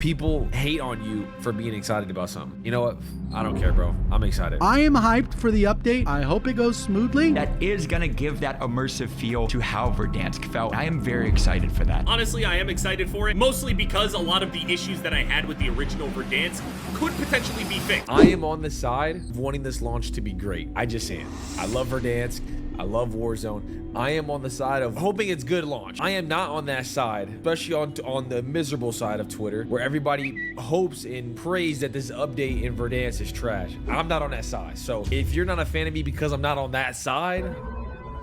People hate on you for being excited about something. You know what? I don't care, bro. I'm excited. I am hyped for the update. I hope it goes smoothly. That is gonna give that immersive feel to how Verdansk felt. I am very excited for that. Honestly, I am excited for it, mostly because a lot of the issues that I had with the original Verdansk could potentially be fixed. I am on the side of wanting this launch to be great. I just am. I love Verdansk. I love Warzone. I am on the side of hoping it's good launch. I am not on that side, especially on the miserable side of Twitter, where everybody hopes and prays that this update in Verdansk is trash. I'm not on that side. So if you're not a fan of me because I'm not on that side,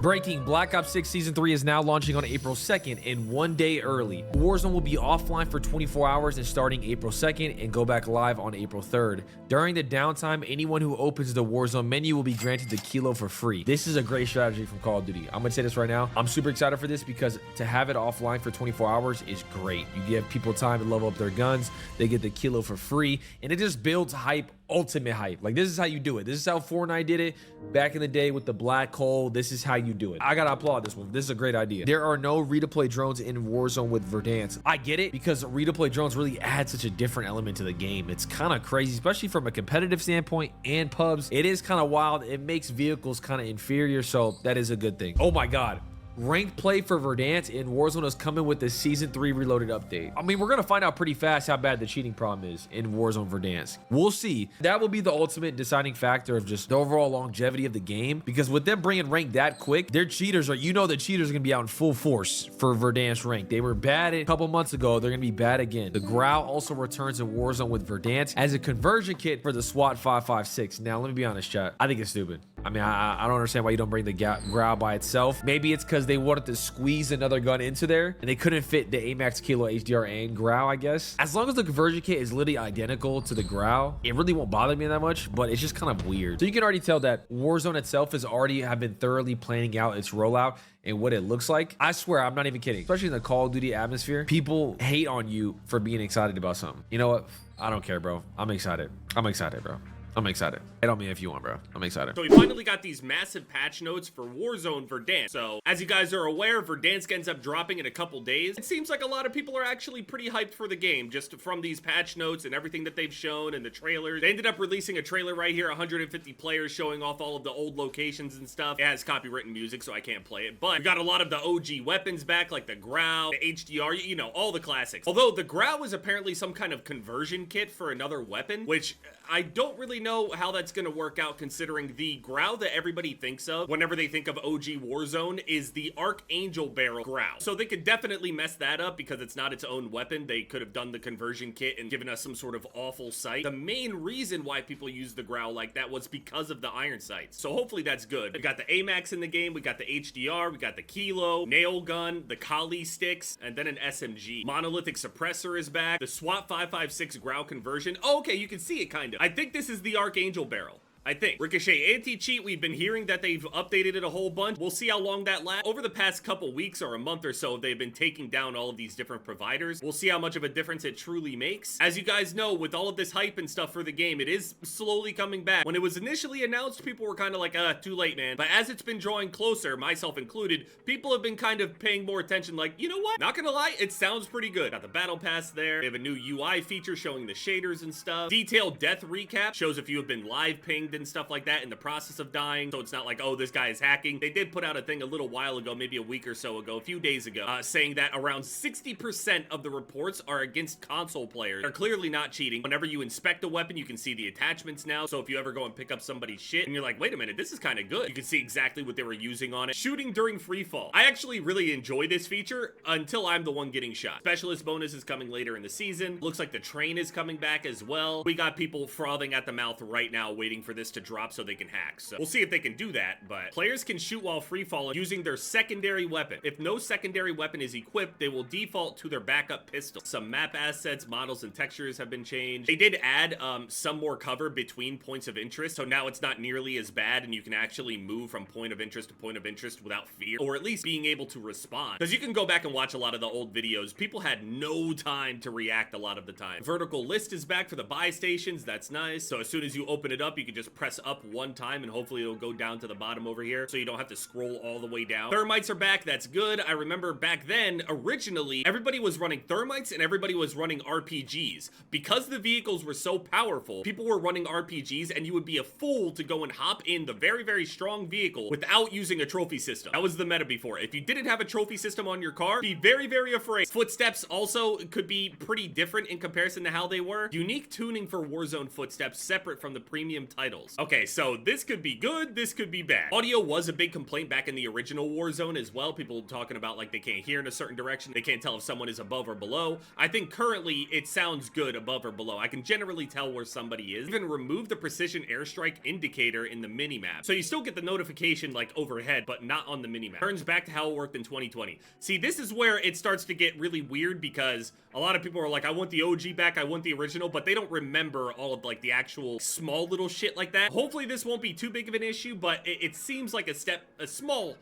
breaking, Black Ops 6 Season 3 is now launching on April 2nd and 1 day early. Warzone will be offline for 24 hours and starting April 2nd and go back live on April 3rd. During the downtime, anyone who opens the Warzone menu will be granted the kilo for free. This is a great strategy from Call of Duty. I'm gonna say this right now. I'm super excited for this because to have it offline for 24 hours is great. You give people time to level up their guns, they get the kilo for free, and it just builds hype, ultimate hype. Like, this is how you do it. This is how Fortnite did it back in the day with the black hole. This is how you do it. I gotta applaud this one. This is a great idea. There are no redeploy drones in Warzone with Verdansk. I get it because redeploy drones really add such a different element to the game. It's kind of crazy, especially from a competitive standpoint and pubs. It is kind of wild. It makes vehicles kind of inferior, so that is a good thing. Oh my God. Ranked play for Verdansk in Warzone is coming with the Season 3 Reloaded update. I mean, we're going to find out pretty fast how bad the cheating problem is in Warzone Verdansk. We'll see. That will be the ultimate deciding factor of just the overall longevity of the game, because with them bringing rank that quick, their cheaters are, you know, the cheaters are going to be out in full force for Verdansk rank. They were bad a couple months ago. They're going to be bad again. The Growl also returns in Warzone with Verdansk as a conversion kit for the SWAT 556. Now, let me be honest, chat. I think it's stupid. I mean, I don't understand why you don't bring the Growl by itself. Maybe it's because they wanted to squeeze another gun into there and they couldn't fit the AMAX Kilo HDR and Growl, I guess. As long as the conversion kit is literally identical to the Growl, it really won't bother me that much, but it's just kind of weird. So you can already tell that Warzone itself has already have been thoroughly planning out its rollout and what it looks like. I swear, I'm not even kidding. Especially in the Call of Duty atmosphere, people hate on you for being excited about something. You know what? I don't care, bro. I'm excited. I'm excited, bro. I'm excited. Hit on me if you want, bro. I'm excited. So we finally got these massive patch notes for Warzone Verdansk. So as you guys are aware, Verdansk ends up dropping in a couple days. It seems like a lot of people are actually pretty hyped for the game just from these patch notes and everything that they've shown and the trailers. They ended up releasing a trailer right here, 150 players showing off all of the old locations and stuff. It has copywritten music, so I can't play it. But we got a lot of the OG weapons back, like the Growl, the HDR, you know, all the classics. Although the Growl was apparently some kind of conversion kit for another weapon, which I don't really know how that's going to work out, considering the Growl that everybody thinks of whenever they think of OG Warzone is the Archangel barrel Growl. So they could definitely mess that up because it's not its own weapon. They could have done the conversion kit and given us some sort of awful sight. The main reason why people use the Growl like that was because of the iron sights. So hopefully that's good. We got the AMAX in the game. We got the HDR. We got the Kilo, nail gun, the Kali sticks, and then an SMG. Monolithic suppressor is back. The SWAT 556 Growl conversion. Oh, okay, you can see it kind of. I think this is the Archangel barrel. I think. Ricochet anti-cheat, we've been hearing that they've updated it a whole bunch. We'll see how long that lasts. Over the past couple weeks or a month or so, they've been taking down all of these different providers. We'll see how much of a difference it truly makes. As you guys know, with all of this hype and stuff for the game, it is slowly coming back. When it was initially announced, people were kind of like, too late, man. But as it's been drawing closer, myself included, people have been kind of paying more attention, like, you know what? Not gonna lie, it sounds pretty good. Got the battle pass there. They have a new UI feature showing the shaders and stuff. Detailed death recap shows if you have been live pinged and stuff like that in the process of dying, so it's not like, oh, this guy is hacking. They did put out a thing a little while ago, maybe a week or so ago, a few days ago, saying that around 60% of the reports are against console players. They're clearly not cheating. Whenever you inspect a weapon, you can see the attachments now, so if you ever go and pick up somebody's shit and you're like, wait a minute, this is kind of good, you can see exactly what they were using on it. Shooting during free fall. I actually really enjoy this feature until I'm the one getting shot. Specialist bonus is coming later in the season. Looks like the train is coming back as well. We got people frothing at the mouth right now waiting for this to drop so they can hack. So we'll see if they can do that, but players can shoot while free falling using their secondary weapon. If no secondary weapon is equipped, they will default to their backup pistol. Some map assets, models, and textures have been changed. They did add some more cover between points of interest, so now it's not nearly as bad and you can actually move from point of interest to point of interest without fear, or at least being able to respond. Because you can go back and watch a lot of the old videos. People had no time to react a lot of the time. Vertical list is back for the buy stations. That's nice. So as soon as you open it up, you can just just press up one time and hopefully it'll go down to the bottom over here so you don't have to scroll all the way down. Thermites are back. That's good. I remember back then, originally, everybody was running thermites and everybody was running RPGs. Because the vehicles were so powerful, people were running RPGs and you would be a fool to go and hop in the very, very strong vehicle without using a trophy system. That was the meta before. If you didn't have a trophy system on your car, be very, very afraid. Footsteps also could be pretty different in comparison to how they were. Unique tuning for Warzone footsteps separate from the premium titles. Okay, so this could be good, this could be bad. Audio was a big complaint back in the original Warzone as well. People talking about like they can't hear in a certain direction. They can't tell if someone is above or below. I think currently it sounds good above or below. I can generally tell where somebody is. Even remove the precision airstrike indicator in the minimap. So you still get the notification like overhead, but not on the minimap. Turns back to how it worked in 2020. See, this is where it starts to get really weird because a lot of people are like, I want the OG back, I want the original, but they don't remember all of like the actual small little shit like that. Hopefully this won't be too big of an issue, but it seems like a small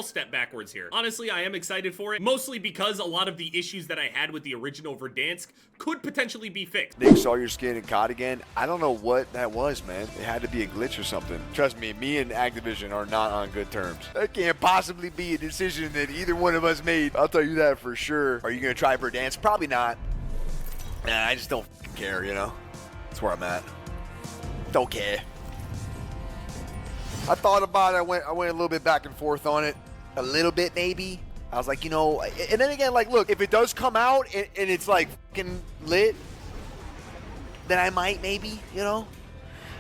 step backwards here. Honestly, I am excited for it, mostly because a lot of the issues that I had with the original Verdansk could potentially be fixed. Nick saw your skin in COD again. I don't know what that was, man. It had to be a glitch or something. Trust me and Activision are not on good terms. That can't possibly be a decision that either one of us made. I'll tell you that for sure. Are you going to try Verdansk? Probably not. Nah, I just don't care, you know? That's where I'm at. Don't care. I thought about it. I went a little bit back and forth on it. A little bit, maybe. I was like, you know, and then again, like, look, if it does come out and it's like fucking lit, then I might maybe, you know?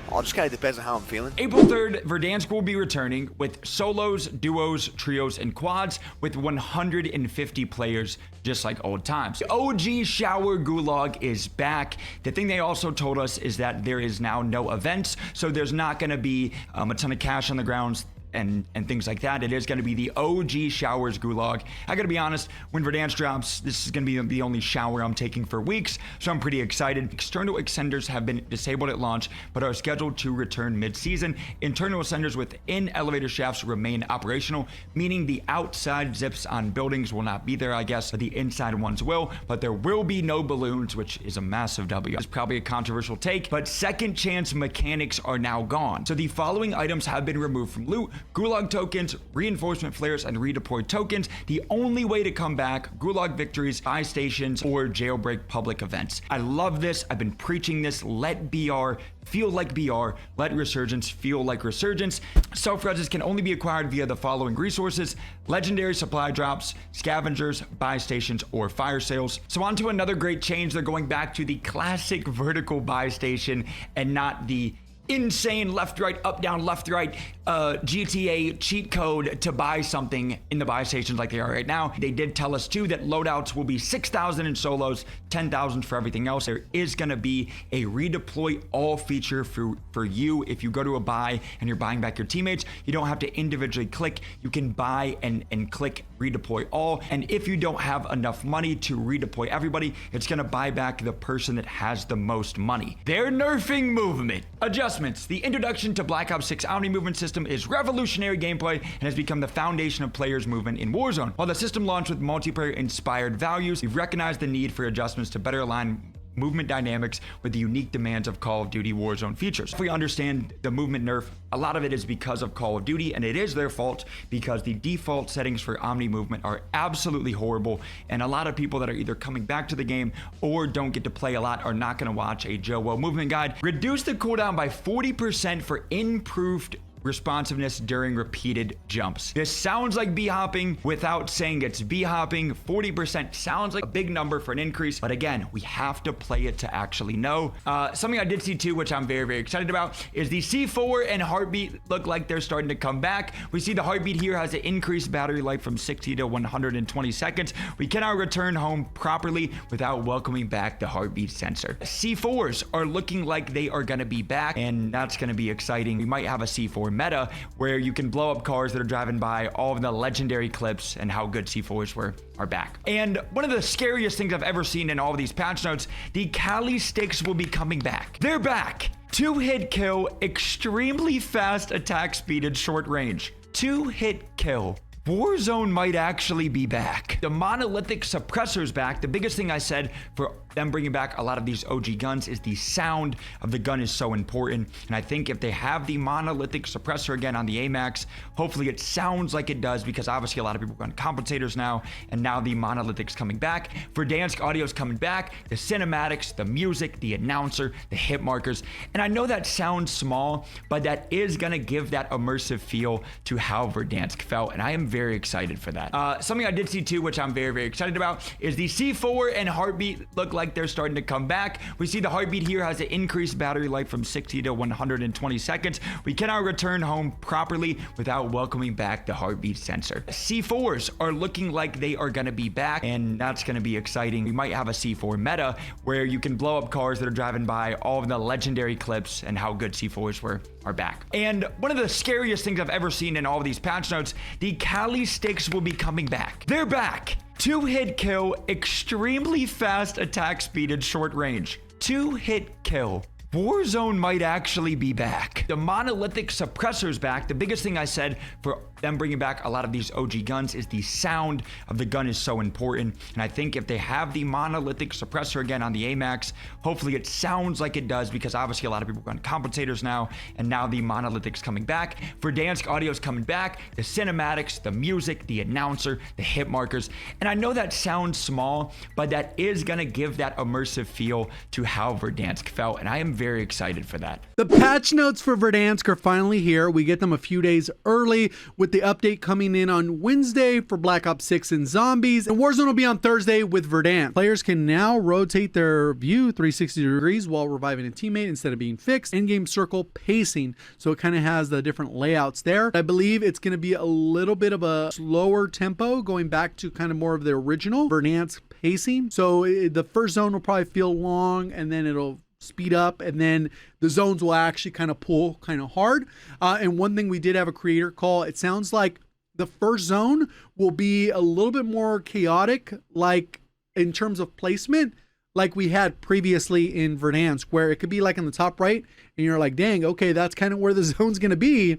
All just kind of depends on how I'm feeling. April 3rd, Verdansk will be returning with solos, duos, trios, and quads with 150 players, just like old times. The OG Shower Gulag is back. The thing they also told us is that there is now no events, so there's not going to be a ton of cash on the grounds and things like that. It is going to be the OG Showers Gulag. I gotta be honest, when Verdansk drops, this is going to be the only shower I'm taking for weeks, so I'm pretty excited. External extenders have been disabled at launch, but are scheduled to return mid-season. Internal extenders within elevator shafts remain operational, meaning the outside zips on buildings will not be there, I guess, but the inside ones will, but there will be no balloons, which is a massive W. It's probably a controversial take, but second chance mechanics are now gone. So the following items have been removed from loot: Gulag tokens, reinforcement flares, and redeployed tokens. The only way to come back: Gulag victories, buy stations, or jailbreak public events. I love this. I've been preaching this. Let BR feel like BR. Let Resurgence feel like Resurgence. Self-reses can only be acquired via the following resources: legendary supply drops, scavengers, buy stations, or fire sales. So on to another great change. They're going back to the classic vertical buy station and not the insane left, right, up, down, left, right GTA cheat code to buy something in the buy stations like they are right now. They did tell us too that loadouts will be 6,000 in solos, 10,000 for everything else. There is going to be a redeploy all feature for you. If you go to a buy and you're buying back your teammates, you don't have to individually click. You can buy and click redeploy all. And if you don't have enough money to redeploy everybody, it's going to buy back the person that has the most money. They're nerfing movement. Adjustments. The introduction to Black Ops 6 Omni movement system is revolutionary gameplay and has become the foundation of players' movement in Warzone. While the system launched with multiplayer-inspired values, we've recognized the need for adjustments to better align movement dynamics with the unique demands of Call of Duty Warzone features. If we understand the movement nerf, a lot of it is because of Call of Duty, and it is their fault because the default settings for Omni movement are absolutely horrible, and a lot of people that are either coming back to the game or don't get to play a lot are not going to watch a JoeWo movement guide. Reduce the cooldown by 40% for improved responsiveness during repeated jumps. This sounds like B-hopping without saying it's B-hopping. 40% sounds like a big number for an increase, but again, we have to play it to actually know. Something I did see too, which I'm very, very excited about, is the C4 and Heartbeat look like they're starting to come back. We see the Heartbeat here has an increased battery life from 60 to 120 seconds. We cannot return home properly without welcoming back the Heartbeat sensor. C4s are looking like they are going to be back, and that's going to be exciting. We might have a C4 meta where you can blow up cars that are driving by. All of the legendary clips and how good C4s are back. And one of the scariest things I've ever seen in all of these patch notes, the Kali sticks will be coming back. They're back. 2-hit kill, extremely fast attack speed at short range. 2-hit kill. Warzone might actually be back. The monolithic suppressor's back. The biggest thing I said for them bringing back a lot of these OG guns is the sound of the gun is so important. And I think if they have the monolithic suppressor again on the AMAX, hopefully it sounds like it does, because obviously a lot of people run compensators now, and now the monolithic's coming back. Verdansk audio's coming back, the cinematics, the music, the announcer, the hit markers. And I know that sounds small, but that is gonna give that immersive feel to how Verdansk felt, and I am very excited for that. Something I did see too, which I'm very, very excited about, is the C4 and heartbeat look like they're starting to come back. We see the heartbeat here has an increased battery life from 60 to 120 seconds. We cannot return home properly without welcoming back the heartbeat sensor. C4s are looking like they are gonna be back, and that's gonna be exciting. We might have a C4 meta where you can blow up cars that are driving by. All of the legendary clips and how good C4s were are back. And one of the scariest things I've ever seen in all of these patch notes, the Kali sticks will be coming back. They're back. 2-hit kill, extremely fast attack speed and short range. 2-hit kill. Warzone might actually be back. The monolithic suppressor's back. The biggest thing I said for them bringing back a lot of these OG guns is the sound of the gun is so important. And I think if they have the monolithic suppressor again on the AMAX, hopefully it sounds like it does, because obviously a lot of people run compensators now, and now the monolithic's coming back. Verdansk audio's coming back, the cinematics, the music, the announcer, the hit markers. And I know that sounds small, but that is gonna give that immersive feel to how Verdansk felt, and I am very excited for that. The patch notes for Verdansk are finally here. We get them a few days early, with the update coming in on Wednesday for Black Ops 6 and Zombies, and Warzone will be on Thursday with Verdansk. Players can now rotate their view 360 degrees while reviving a teammate instead of being fixed. In-game circle pacing, so it kind of has the different layouts there. I believe it's going to be a little bit of a slower tempo, going back to kind of more of the original Verdansk pacing. So the first zone will probably feel long, and then it'll speed up, and then the zones will actually kind of pull kind of hard. And one thing we did have a creator call, it sounds like the first zone will be a little bit more chaotic, like in terms of placement, like we had previously in Verdansk, where it could be like in the top right, and you're like, dang, okay, that's kind of where the zone's going to be.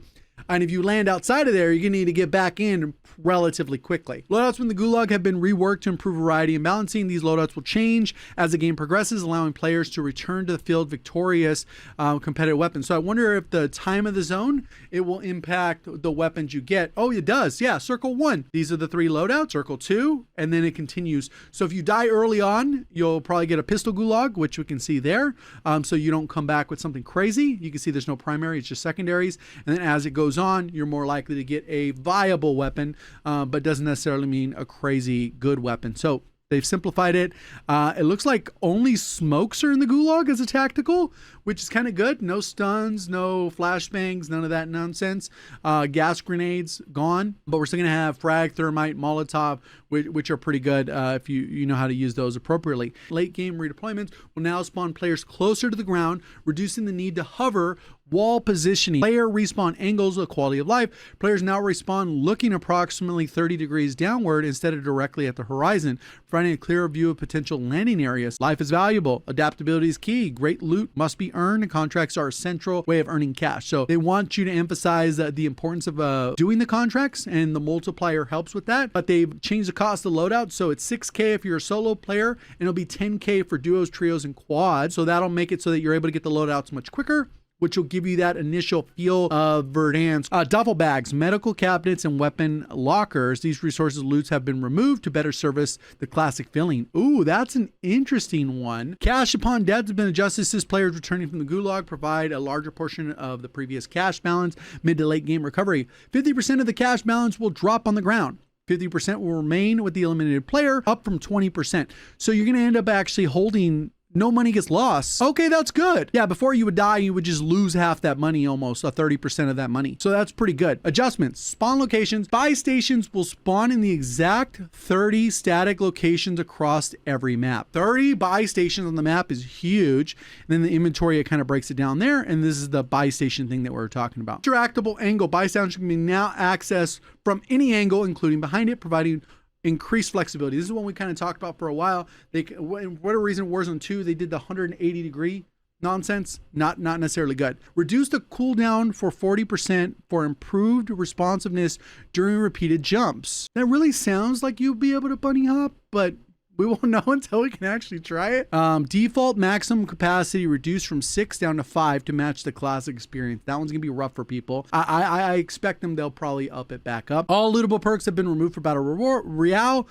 And if you land outside of there, you're going to need to get back in relatively quickly. Loadouts from the Gulag have been reworked to improve variety and balancing. These loadouts will change as the game progresses, allowing players to return to the field victorious competitive weapons. So I wonder if the time of the zone, it will impact the weapons you get. Oh, it does. Yeah, Circle 1. These are the 3 loadouts. Circle 2, and then it continues. So if you die early on, you'll probably get a pistol Gulag, which we can see there. So you don't come back with something crazy. You can see there's no primary, it's just secondaries. And then as it goes on, you're more likely to get a viable weapon, but doesn't necessarily mean a crazy good weapon. So they've simplified it. It looks like only smokes are in the Gulag as a tactical, which is kind of good. No stuns, no flashbangs, none of that nonsense. Gas grenades gone, but we're still gonna have frag, thermite, Molotov, which are pretty good if you know how to use those appropriately. Late game redeployments will now spawn players closer to the ground, reducing the need to hover. Wall positioning, player respawn angles of quality of life. Players now respawn looking approximately 30 degrees downward instead of directly at the horizon, providing a clearer view of potential landing areas. Life is valuable. Adaptability is key. Great loot must be earned, and contracts are a central way of earning cash. So they want you to emphasize the importance of doing the contracts, and the multiplier helps with that. But they've changed the cost of loadout, so it's 6K if you're a solo player, and it'll be 10K for duos, trios, and quads. So that'll make it so that you're able to get the loadouts much quicker, which will give you that initial feel of Verdansk. Duffel bags, medical cabinets, and weapon lockers. These resources loots have been removed to better service the classic feeling. Ooh, that's an interesting one. Cash upon death has been adjusted since players returning from the Gulag provide a larger portion of the previous cash balance. Mid to late game recovery. 50% of the cash balance will drop on the ground. 50% will remain with the eliminated player, up from 20%. So you're going to end up actually holding. No money gets lost. Okay, that's good. Yeah, before you would die, you would just lose half that money, almost 30% of that money. So that's pretty good. Adjustments, spawn locations. Buy stations will spawn in the exact 30 static locations across every map. 30 buy stations on the map is huge. And then the inventory, it kind of breaks it down there. And this is the buy station thing that we're talking about. Interactable angle. Buy stations can be now accessed from any angle, including behind it, providing increased flexibility. This is one we kind of talked about for a while. They, whatever reason, Warzone 2, they did the 180 degree nonsense. Not necessarily good. Reduce the cooldown for 40% for improved responsiveness during repeated jumps. That really sounds like you'll be able to bunny hop, but We won't know until we can actually try it. Default maximum capacity reduced from 6 down to 5 to match the classic experience. That one's gonna be rough for people. I expect they'll probably up it back up. All lootable perks have been removed for Battle Royale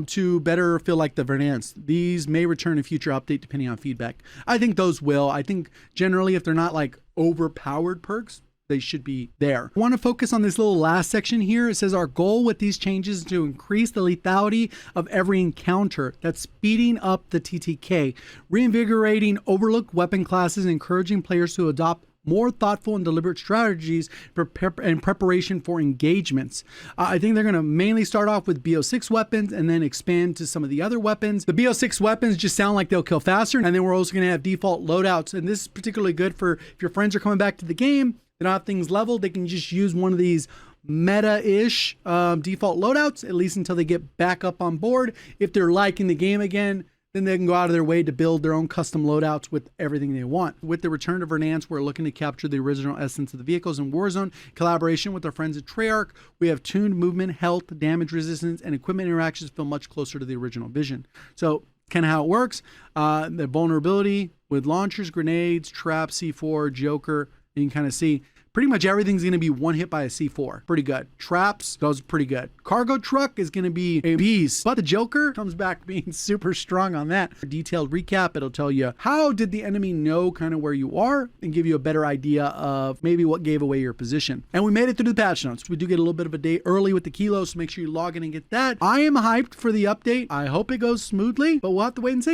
to better feel like the Verdansk. These may return in future update depending on feedback. I think those will. I think generally if they're not like overpowered perks, they should be there. I want to focus on this little last section here. It says our goal with these changes is to increase the lethality of every encounter. That's speeding up the TTK, reinvigorating overlooked weapon classes, and encouraging players to adopt more thoughtful and deliberate strategies in preparation for engagements. I think they're going to mainly start off with BO6 weapons and then expand to some of the other weapons. The BO6 weapons just sound like they'll kill faster, and then we're also going to have default loadouts, and this is particularly good for if your friends are coming back to the game, they don't have things leveled, they can just use one of these meta-ish default loadouts, at least until they get back up on board. If they're liking the game again, then they can go out of their way to build their own custom loadouts with everything they want. With the return to Verdansk, we're looking to capture the original essence of the vehicles in Warzone. Collaboration with our friends at Treyarch, we have tuned movement, health, damage resistance, and equipment interactions feel much closer to the original vision. So kind of how it works. The vulnerability with launchers, grenades, traps, C4, Joker, you can kind of see pretty much everything's going to be one hit by a C4. Pretty good. Traps goes pretty good. Cargo truck is going to be a beast, but the Joker comes back being super strong on that. A detailed recap, it'll tell you how did the enemy know kind of where you are and give you a better idea of maybe what gave away your position. And we made it through the patch notes. We do get a little bit of a day early with the kilos, so make sure you log in and get that. I am hyped for the update. I hope it goes smoothly, but we'll have to wait and see.